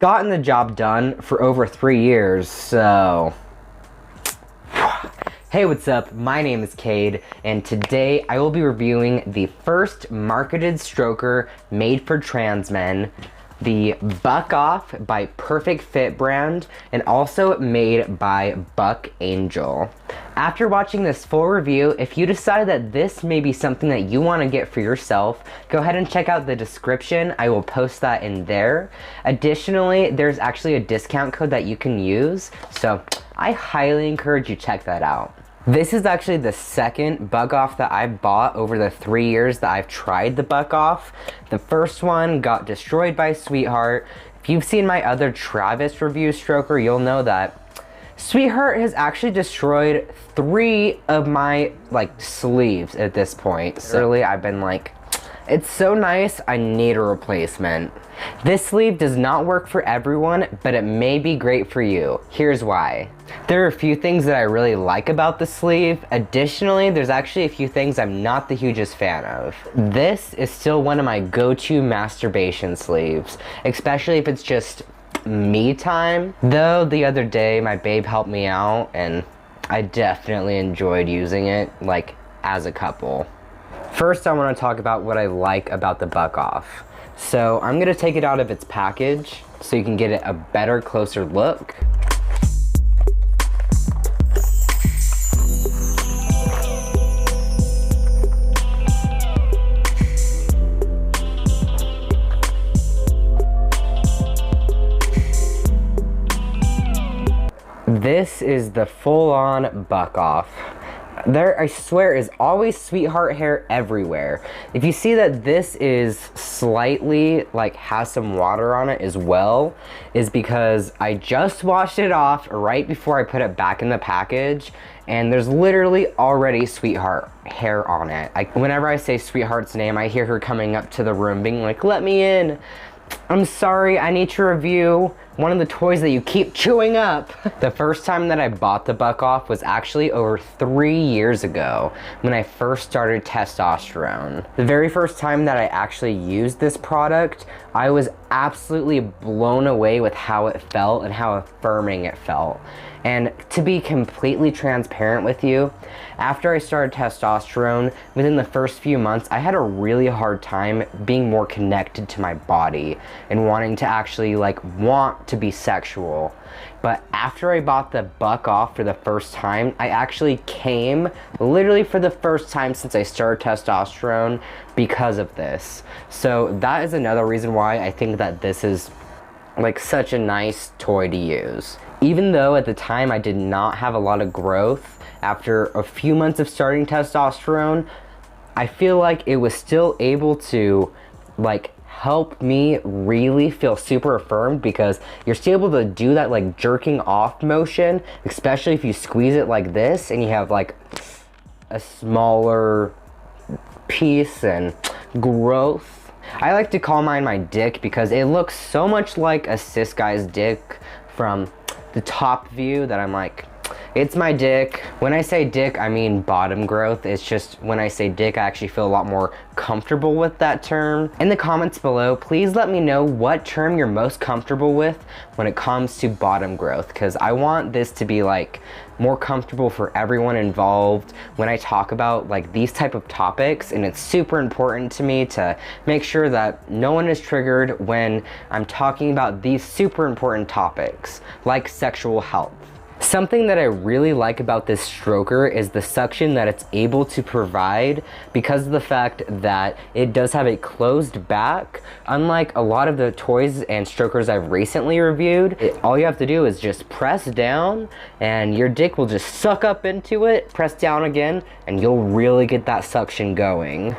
gotten the job done for over 3 years, so... Hey, what's up? My name is Kade, and today I will be reviewing the first marketed stroker made for trans men, the Buck Off by Perfect Fit brand, and also made by Buck Angel. After watching this full review, if you decide that this may be something that you want to get for yourself, go ahead and check out the description. I will post that in there. Additionally, there's actually a discount code that you can use, so I highly encourage you check that out. This is actually the second Buck Off that I bought over the 3 years that I've tried the Buck Off. The first one got destroyed by Sweetheart. If you've seen my other Travis review stroker, you'll know that Sweetheart has actually destroyed 3 of my sleeves at this point. So really, I've been like, it's so nice, I need a replacement. This sleeve does not work for everyone, but it may be great for you. Here's why. There are a few things that I really like about the sleeve. Additionally, there's actually a few things I'm not the hugest fan of. This is still one of my go-to masturbation sleeves, especially if it's just me time. Though the other day, my babe helped me out, and I definitely enjoyed using it, as a couple. First, I want to talk about what I like about the Buck Off. So I'm going to take it out of its package so you can get it a better, closer look. This is the full-on Buck Off. There, I swear, is always Sweetheart hair everywhere. If you see that this is slightly, has some water on it as well, is because I just washed it off right before I put it back in the package, and there's literally already Sweetheart hair on it. Whenever I say Sweetheart's name, I hear her coming up to the room being like, "Let me in. I'm sorry, I need to review one of the toys that you keep chewing up." The first time that I bought the Buck Off was actually over 3 years ago when I first started testosterone. The very first time that I actually used this product, I was absolutely blown away with how it felt and how affirming it felt. And to be completely transparent with you, after I started testosterone, within the first few months, I had a really hard time being more connected to my body and wanting to actually want to be sexual. But after I bought the Buck Off for the first time, I actually came literally for the first time since I started testosterone because of this. So that is another reason why I think that this is such a nice toy to use. Even though at the time I did not have a lot of growth, after a few months of starting testosterone, I feel like it was still able to help me really feel super affirmed, because you're still able to do that jerking off motion, especially if you squeeze it like this and you have a smaller piece and growth. I like to call mine my dick because it looks so much like a cis guy's dick from the top view that I'm like, it's my dick. When I say dick, I mean bottom growth. It's just when I say dick, I actually feel a lot more comfortable with that term. In the comments below, please let me know what term you're most comfortable with when it comes to bottom growth, because I want this to be more comfortable for everyone involved when I talk about these type of topics. And it's super important to me to make sure that no one is triggered when I'm talking about these super important topics like sexual health. Something that I really like about this stroker is the suction that it's able to provide, because of the fact that it does have a closed back. Unlike a lot of the toys and strokers I've recently reviewed, all you have to do is just press down and your dick will just suck up into it, press down again, and you'll really get that suction going.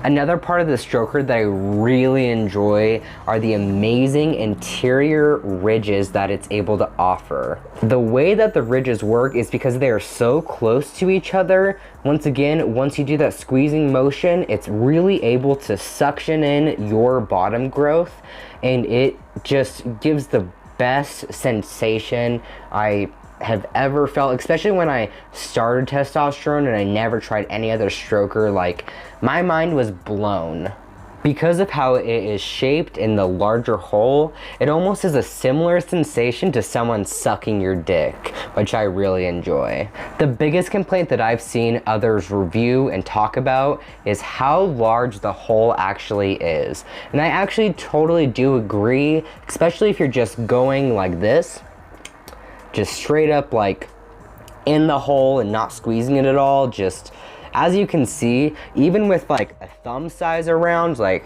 Another part of the stroker that I really enjoy are the amazing interior ridges that it's able to offer. The way that the ridges work is because they are so close to each other. Once again, once you do that squeezing motion, it's really able to suction in your bottom growth, and it just gives the best sensation I have ever felt, especially when I started testosterone and I never tried any other stroker. My mind was blown. Because of how it is shaped in the larger hole, it almost is a similar sensation to someone sucking your dick, which I really enjoy. The biggest complaint that I've seen others review and talk about is how large the hole actually is. And I actually totally do agree, especially if you're just going like this, just straight up like in the hole and not squeezing it at all. Just as you can see, even with like a thumb size around, like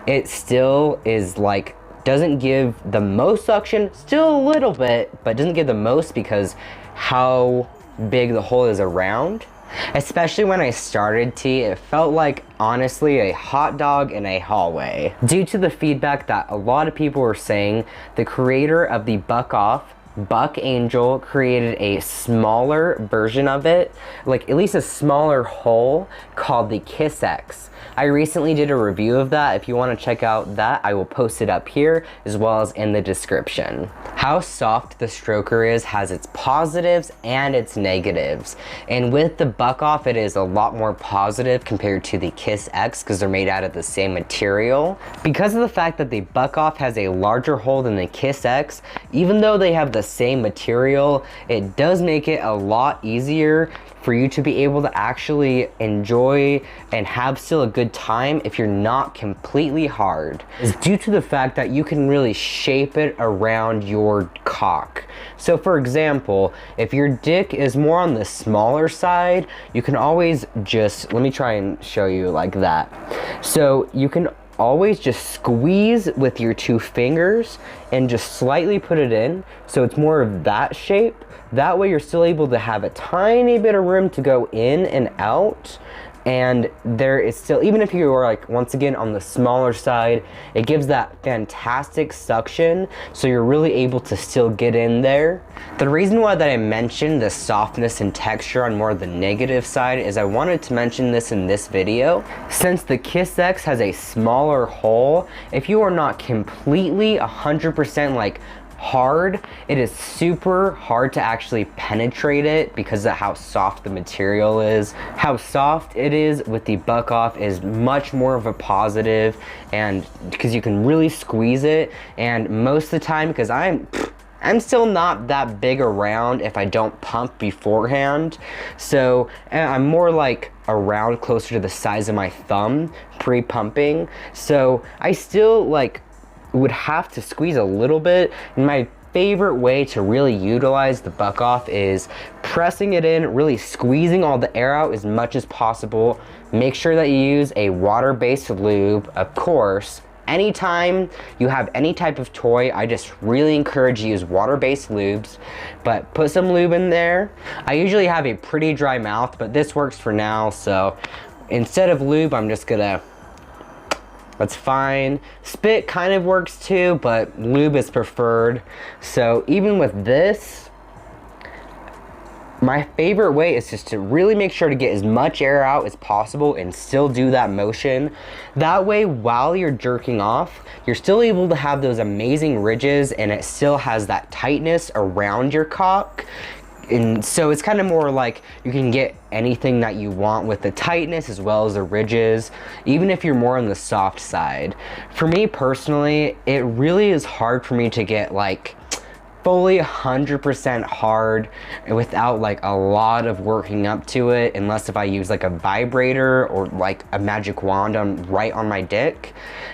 it still is like, doesn't give the most suction, still a little bit, but doesn't give the most because how big the hole is around. Especially when I started tea, it felt like honestly a hot dog in a hallway. Due to the feedback that a lot of people were saying, the creator of the Buck Angel created a smaller version of it, like at least a smaller hole, called the Kiss X. I recently did a review of that. If you want to check out that, I will post it up here as well as in the description. How soft the stroker is has its positives and its negatives. And with the Buck Off, it is a lot more positive compared to the Kiss X because they're made out of the same material. Because of the fact that the Buck Off has a larger hole than the Kiss X, even though they have the same material, it does make it a lot easier for you to be able to actually enjoy and have still a good time if you're not completely hard. It's due to the fact that you can really shape it around your cock. So for example, if your dick is more on the smaller side, you can always just, let me try and show you like that. So you can always just squeeze with your 2 fingers and just slightly put it in so it's more of that shape. That way you're still able to have a tiny bit of room to go in and out, and there is still, even if you are like once again on the smaller side, it gives that fantastic suction, so you're really able to still get in there. The reason why that I mentioned the softness and texture on more the negative side is I wanted to mention this in this video. Since the Kiss X has a smaller hole, if you are not completely 100% like hard, it is super hard to actually penetrate it because of how soft the material is. How soft it is with the Buck Off is much more of a positive, and because you can really squeeze it, and most of the time, because I'm still not that big around if I don't pump beforehand, so I'm more like around closer to the size of my thumb pre-pumping, so I still like would have to squeeze a little bit. And my favorite way to really utilize the Buck Off is pressing it in, really squeezing all the air out as much as possible. Make sure that you use a water-based lube, of course. Anytime you have any type of toy, I just really encourage you to use water-based lubes, but put some lube in there. I usually have a pretty dry mouth, but this works for now, so instead of lube, I'm just gonna, that's fine. Spit kind of works too, but lube is preferred. So even with this, my favorite way is just to really make sure to get as much air out as possible and still do that motion. That way, while you're jerking off, you're still able to have those amazing ridges and it still has that tightness around your cock. And so it's kind of more like you can get anything that you want with the tightness as well as the ridges, even if you're more on the soft side. For me personally, it really is hard for me to get like fully 100% hard without like a lot of working up to it, unless if I use like a vibrator or like a magic wand right on my dick.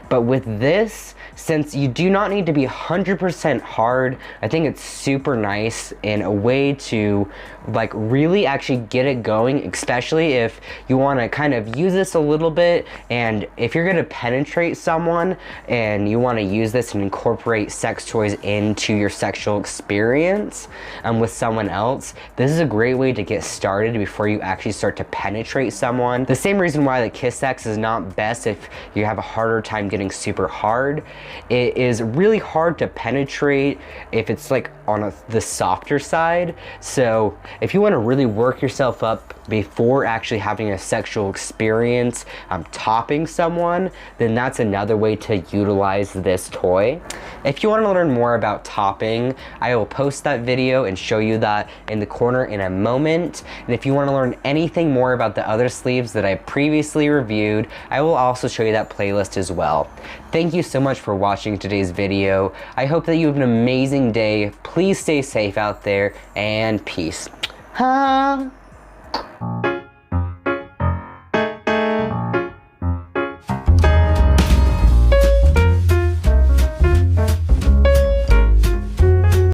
But with this, since you do not need to be 100% hard, I think it's super nice in a way to like really actually get it going, especially if you want to kind of use this a little bit, and if you're going to penetrate someone and you want to use this and incorporate sex toys into your sexual experience with someone else, this is a great way to get started before you actually start to penetrate someone. The same reason why the Kiss X is not best if you have a harder time getting super hard. It is really hard to penetrate if it's like on the softer side. So if you want to really work yourself up before actually having a sexual experience, topping someone, then that's another way to utilize this toy. If you want to learn more about topping, I will post that video and show you that in the corner in a moment. And if you want to learn anything more about the other sleeves that I previously reviewed, I will also show you that playlist as well. Thank you so much for watching today's video. I hope that you have an amazing day. Please stay safe out there, and peace.